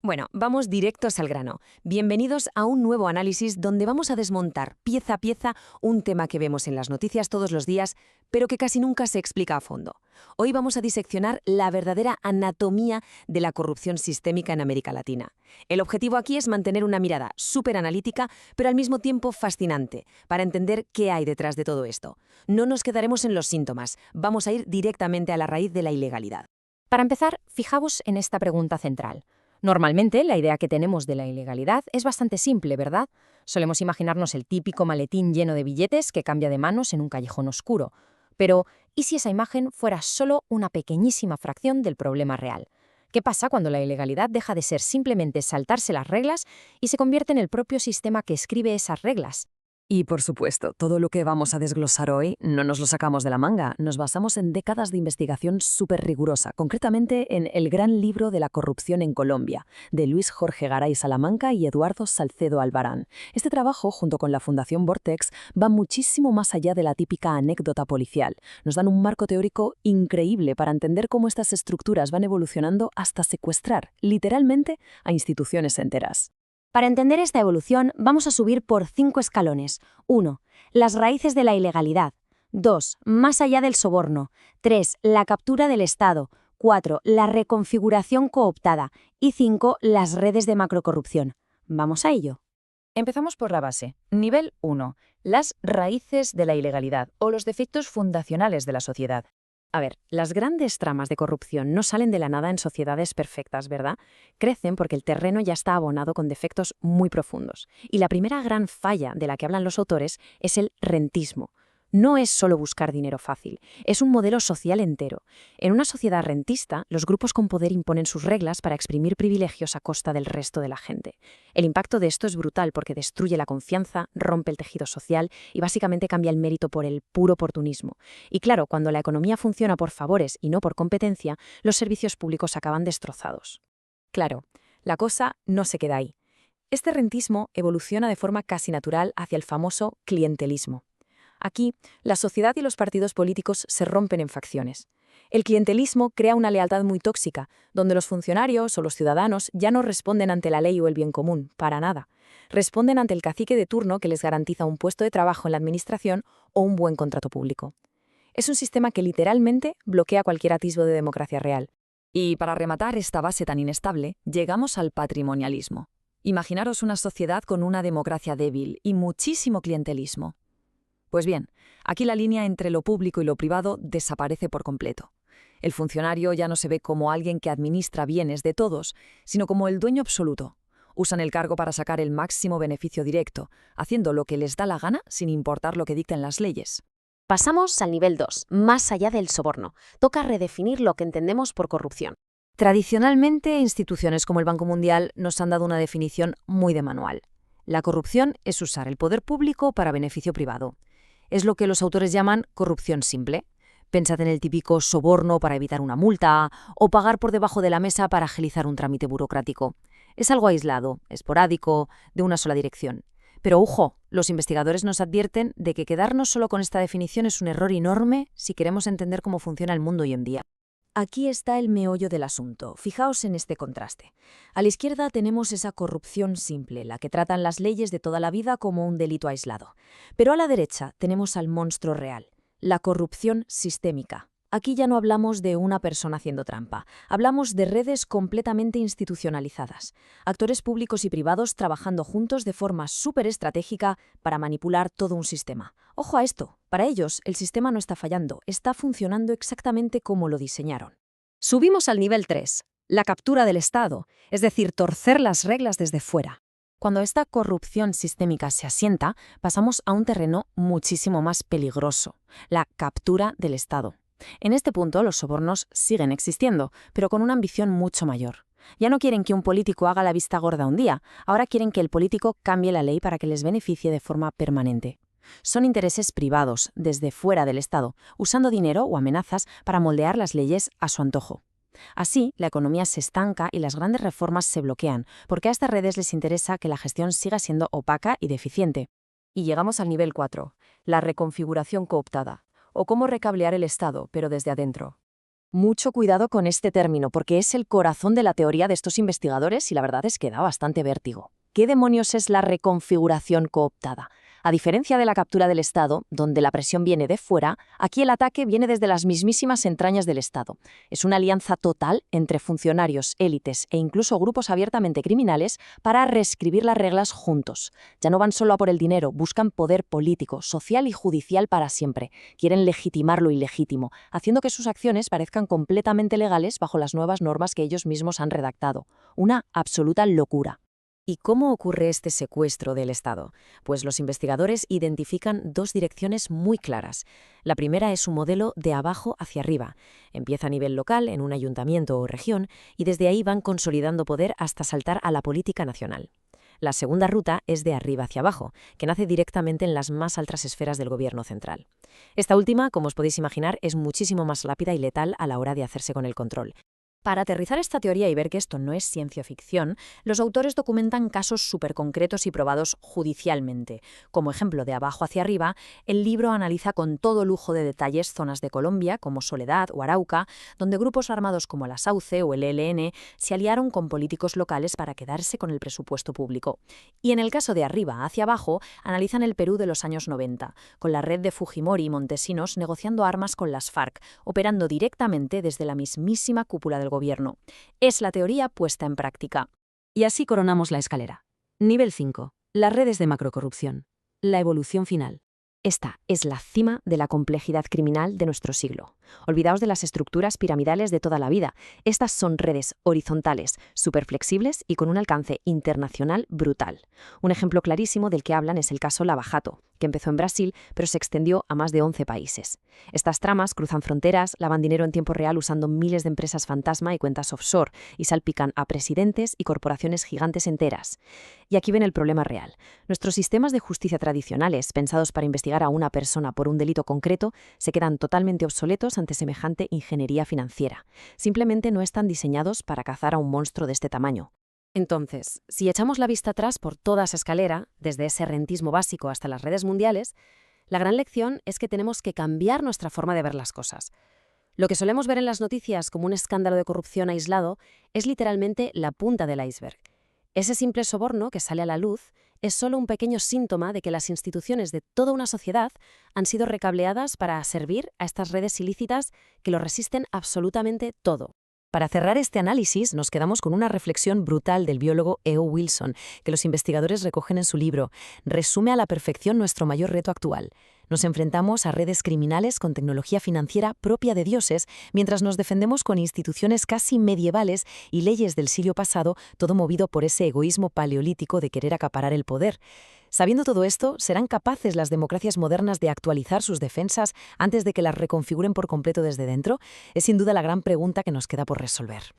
Bueno, vamos directos al grano. Bienvenidos a un nuevo análisis donde vamos a desmontar pieza a pieza un tema que vemos en las noticias todos los días, pero que casi nunca se explica a fondo. Hoy vamos a diseccionar la verdadera anatomía de la corrupción sistémica en América Latina. El objetivo aquí es mantener una mirada súper analítica, pero al mismo tiempo fascinante, para entender qué hay detrás de todo esto. No nos quedaremos en los síntomas, vamos a ir directamente a la raíz de la ilegalidad. Para empezar, fijaos en esta pregunta central. Normalmente, la idea que tenemos de la ilegalidad es bastante simple, ¿verdad? Solemos imaginarnos el típico maletín lleno de billetes que cambia de manos en un callejón oscuro. Pero, ¿y si esa imagen fuera solo una pequeñísima fracción del problema real? ¿Qué pasa cuando la ilegalidad deja de ser simplemente saltarse las reglas y se convierte en el propio sistema que escribe esas reglas? Y por supuesto, todo lo que vamos a desglosar hoy no nos lo sacamos de la manga, nos basamos en décadas de investigación súper rigurosa, concretamente en El gran libro de la corrupción en Colombia, de Luis Jorge Garay Salamanca y Eduardo Salcedo Albarán. Este trabajo, junto con la Fundación Vortex, va muchísimo más allá de la típica anécdota policial. Nos dan un marco teórico increíble para entender cómo estas estructuras van evolucionando hasta secuestrar, literalmente, a instituciones enteras. Para entender esta evolución, vamos a subir por 5 escalones. 1. Las raíces de la ilegalidad. 2. Más allá del soborno. 3. La captura del Estado. 4. La reconfiguración cooptada. Y 5. Las redes de macrocorrupción. ¿Vamos a ello? Empezamos por la base. Nivel 1. Las raíces de la ilegalidad o los defectos fundacionales de la sociedad. A ver, las grandes tramas de corrupción no salen de la nada en sociedades perfectas, ¿verdad? Crecen porque el terreno ya está abonado con defectos muy profundos. Y la primera gran falla de la que hablan los autores es el rentismo. No es solo buscar dinero fácil, es un modelo social entero. En una sociedad rentista, los grupos con poder imponen sus reglas para exprimir privilegios a costa del resto de la gente. El impacto de esto es brutal porque destruye la confianza, rompe el tejido social y básicamente cambia el mérito por el puro oportunismo. Y claro, cuando la economía funciona por favores y no por competencia, los servicios públicos acaban destrozados. Claro, la cosa no se queda ahí. Este rentismo evoluciona de forma casi natural hacia el famoso clientelismo. Aquí, la sociedad y los partidos políticos se rompen en facciones. El clientelismo crea una lealtad muy tóxica, donde los funcionarios o los ciudadanos ya no responden ante la ley o el bien común, para nada. Responden ante el cacique de turno que les garantiza un puesto de trabajo en la administración o un buen contrato público. Es un sistema que literalmente bloquea cualquier atisbo de democracia real. Y para rematar esta base tan inestable, llegamos al patrimonialismo. Imaginaros una sociedad con una democracia débil y muchísimo clientelismo. Pues bien, aquí la línea entre lo público y lo privado desaparece por completo. El funcionario ya no se ve como alguien que administra bienes de todos, sino como el dueño absoluto. Usan el cargo para sacar el máximo beneficio directo, haciendo lo que les da la gana sin importar lo que dicten las leyes. Pasamos al nivel 2, más allá del soborno. Toca redefinir lo que entendemos por corrupción. Tradicionalmente, instituciones como el Banco Mundial nos han dado una definición muy de manual. La corrupción es usar el poder público para beneficio privado. Es lo que los autores llaman corrupción simple. Pensad en el típico soborno para evitar una multa o pagar por debajo de la mesa para agilizar un trámite burocrático. Es algo aislado, esporádico, de una sola dirección. Pero ojo, los investigadores nos advierten de que quedarnos solo con esta definición es un error enorme si queremos entender cómo funciona el mundo hoy en día. Aquí está el meollo del asunto. Fijaos en este contraste. A la izquierda tenemos esa corrupción simple, la que tratan las leyes de toda la vida como un delito aislado. Pero a la derecha tenemos al monstruo real, la corrupción sistémica. Aquí ya no hablamos de una persona haciendo trampa, hablamos de redes completamente institucionalizadas, actores públicos y privados trabajando juntos de forma súper estratégica para manipular todo un sistema. Ojo a esto, para ellos el sistema no está fallando, está funcionando exactamente como lo diseñaron. Subimos al nivel 3, la captura del Estado, es decir, torcer las reglas desde fuera. Cuando esta corrupción sistémica se asienta, pasamos a un terreno muchísimo más peligroso, la captura del Estado. En este punto, los sobornos siguen existiendo, pero con una ambición mucho mayor. Ya no quieren que un político haga la vista gorda un día, ahora quieren que el político cambie la ley para que les beneficie de forma permanente. Son intereses privados, desde fuera del Estado, usando dinero o amenazas para moldear las leyes a su antojo. Así, la economía se estanca y las grandes reformas se bloquean, porque a estas redes les interesa que la gestión siga siendo opaca y deficiente. Y llegamos al nivel 4, la reconfiguración cooptada, o cómo recablear el Estado, pero desde adentro. Mucho cuidado con este término, porque es el corazón de la teoría de estos investigadores y la verdad es que da bastante vértigo. ¿Qué demonios es la reconfiguración cooptada? A diferencia de la captura del Estado, donde la presión viene de fuera, aquí el ataque viene desde las mismísimas entrañas del Estado. Es una alianza total entre funcionarios, élites e incluso grupos abiertamente criminales para reescribir las reglas juntos. Ya no van solo a por el dinero, buscan poder político, social y judicial para siempre. Quieren legitimar lo ilegítimo, haciendo que sus acciones parezcan completamente legales bajo las nuevas normas que ellos mismos han redactado. Una absoluta locura. ¿Y cómo ocurre este secuestro del Estado? Pues los investigadores identifican dos direcciones muy claras. La primera es un modelo de abajo hacia arriba. Empieza a nivel local, en un ayuntamiento o región, y desde ahí van consolidando poder hasta saltar a la política nacional. La segunda ruta es de arriba hacia abajo, que nace directamente en las más altas esferas del gobierno central. Esta última, como os podéis imaginar, es muchísimo más rápida y letal a la hora de hacerse con el control. Para aterrizar esta teoría y ver que esto no es ciencia ficción, los autores documentan casos súper concretos y probados judicialmente. Como ejemplo de abajo hacia arriba, el libro analiza con todo lujo de detalles zonas de Colombia, como Soledad o Arauca, donde grupos armados como la SAUCE o el ELN se aliaron con políticos locales para quedarse con el presupuesto público. Y en el caso de arriba hacia abajo, analizan el Perú de los años 90, con la red de Fujimori y Montesinos negociando armas con las FARC, operando directamente desde la mismísima cúpula del gobierno. Es la teoría puesta en práctica. Y así coronamos la escalera. Nivel 5. Las redes de macrocorrupción. La evolución final. Esta es la cima de la complejidad criminal de nuestro siglo. Olvidaos de las estructuras piramidales de toda la vida. Estas son redes horizontales, superflexibles y con un alcance internacional brutal. Un ejemplo clarísimo del que hablan es el caso Lava Jato, que empezó en Brasil, pero se extendió a más de 11 países. Estas tramas cruzan fronteras, lavan dinero en tiempo real usando miles de empresas fantasma y cuentas offshore, y salpican a presidentes y corporaciones gigantes enteras. Y aquí ven el problema real. Nuestros sistemas de justicia tradicionales, pensados para investigar a una persona por un delito concreto, se quedan totalmente obsoletos ante semejante ingeniería financiera. Simplemente no están diseñados para cazar a un monstruo de este tamaño. Entonces, si echamos la vista atrás por toda esa escalera, desde ese rentismo básico hasta las redes mundiales, la gran lección es que tenemos que cambiar nuestra forma de ver las cosas. Lo que solemos ver en las noticias como un escándalo de corrupción aislado es literalmente la punta del iceberg. Ese simple soborno que sale a la luz es solo un pequeño síntoma de que las instituciones de toda una sociedad han sido recableadas para servir a estas redes ilícitas que lo resisten absolutamente todo. Para cerrar este análisis, nos quedamos con una reflexión brutal del biólogo E.O. Wilson, que los investigadores recogen en su libro. Resume a la perfección nuestro mayor reto actual. Nos enfrentamos a redes criminales con tecnología financiera propia de dioses, mientras nos defendemos con instituciones casi medievales y leyes del siglo pasado, todo movido por ese egoísmo paleolítico de querer acaparar el poder. Sabiendo todo esto, ¿serán capaces las democracias modernas de actualizar sus defensas antes de que las reconfiguren por completo desde dentro? Es sin duda la gran pregunta que nos queda por resolver.